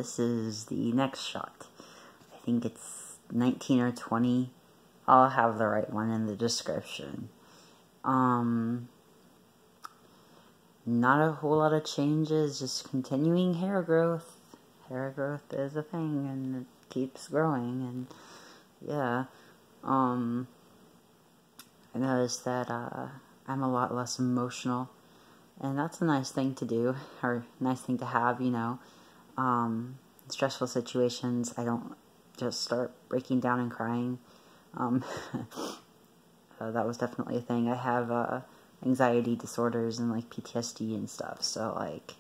this is the next shot. I think it's 19 or 20. I'll have the right one in the description. Not a whole lot of changes, just continuing hair growth. Hair growth is a thing, and it keeps growing, and yeah. I noticed that I'm a lot less emotional, and that's a nice thing to do, or nice thing to have, you know. Stressful situations, I don't just start breaking down and crying. That was definitely a thing. I have anxiety disorders and like PTSD and stuff, so like,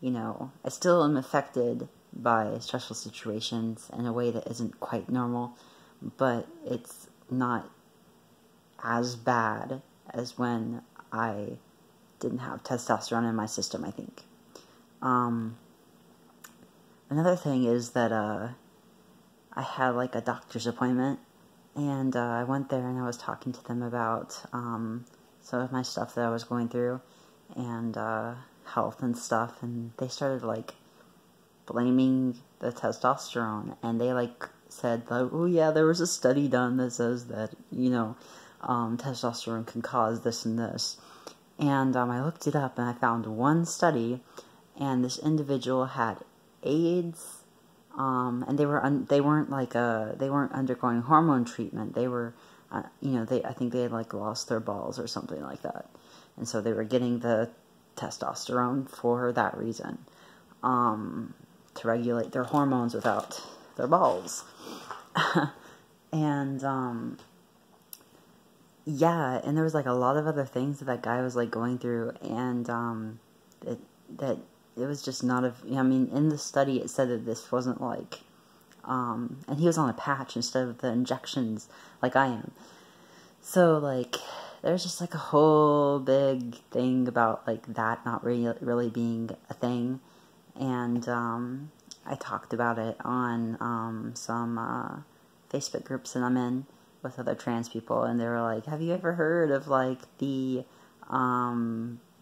you know, I still am affected by stressful situations in a way that isn't quite normal, but it's not as bad as when I didn't have testosterone in my system, I think. Another thing is that I had like a doctor's appointment, and I went there and I was talking to them about some of my stuff that I was going through, and health and stuff, and they started like blaming the testosterone, and they like said like, oh yeah, there was a study done that says that, you know, testosterone can cause this and this, and I looked it up and I found one study, and this individual had AIDS, and they weren't undergoing hormone treatment. They were, you know, I think they had like lost their balls or something like that, and so they were getting the testosterone for that reason, to regulate their hormones without their balls. And yeah, and there was like a lot of other things that guy was like going through, and it was just not a, I mean, in the study it said that this wasn't like, and he was on a patch instead of the injections like I am. So like, there's just like a whole big thing about like that not really being a thing, and I talked about it on some Facebook groups that I'm in with other trans people, and they were like, have you ever heard of like the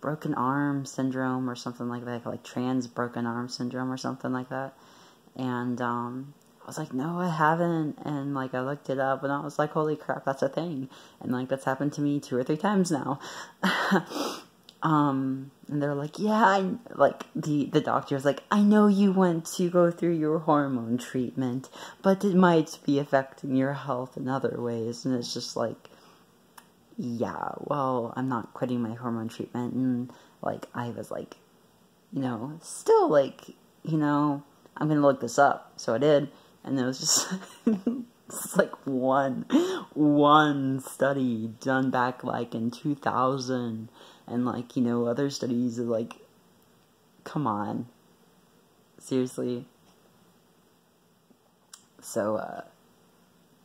broken arm syndrome or something like that, like trans broken arm syndrome or something like that? And I was like, no, I haven't. And like, I looked it up and I was like, holy crap, that's a thing. And like, that's happened to me 2 or 3 times now. And they're like, yeah, like the doctor was like, I know you went to go through your hormone treatment, but it might be affecting your health in other ways. And it's just like, yeah, well, I'm not quitting my hormone treatment. And like, I was like, you know, still like, you know, I'm gonna look this up. So I did, and it was just it's like one study done back like in 2000, and like, you know, other studies are like, come on, seriously. So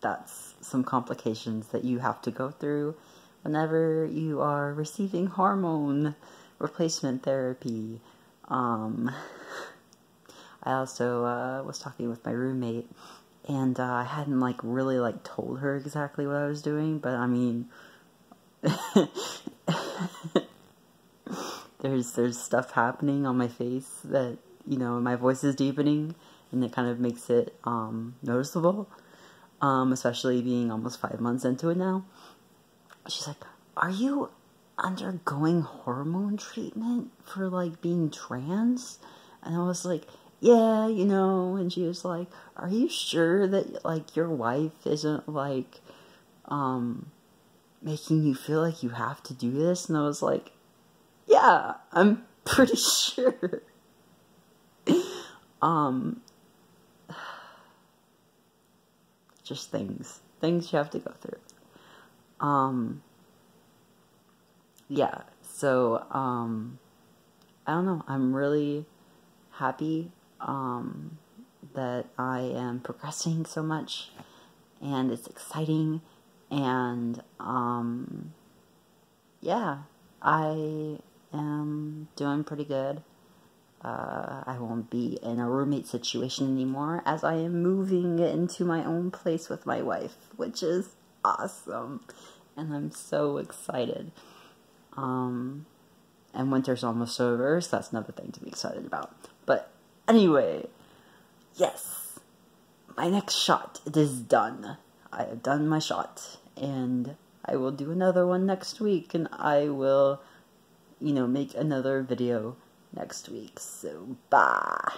that's some complications that you have to go through whenever you are receiving hormone replacement therapy. I also was talking with my roommate, and I hadn't like really like told her exactly what I was doing, but I mean, there's stuff happening on my face that, you know, my voice is deepening, and it kind of makes it noticeable, especially being almost 5 months into it now. She's like, are you undergoing hormone treatment for like being trans? And I was like, yeah, you know. And she was like, are you sure that like your wife isn't like making you feel like you have to do this? And I was like, yeah, I'm pretty sure. Just things you have to go through. Yeah, so I don't know, I'm really happy that I am progressing so much, and it's exciting, and yeah, I am doing pretty good. I won't be in a roommate situation anymore, as I am moving into my own place with my wife, which is awesome, and I'm so excited. And winter's almost over, so that's another thing to be excited about. But anyway, yes, my next shot, it is done. I have done my shot, and I will do another one next week, and I will, make another video next week. So, bye.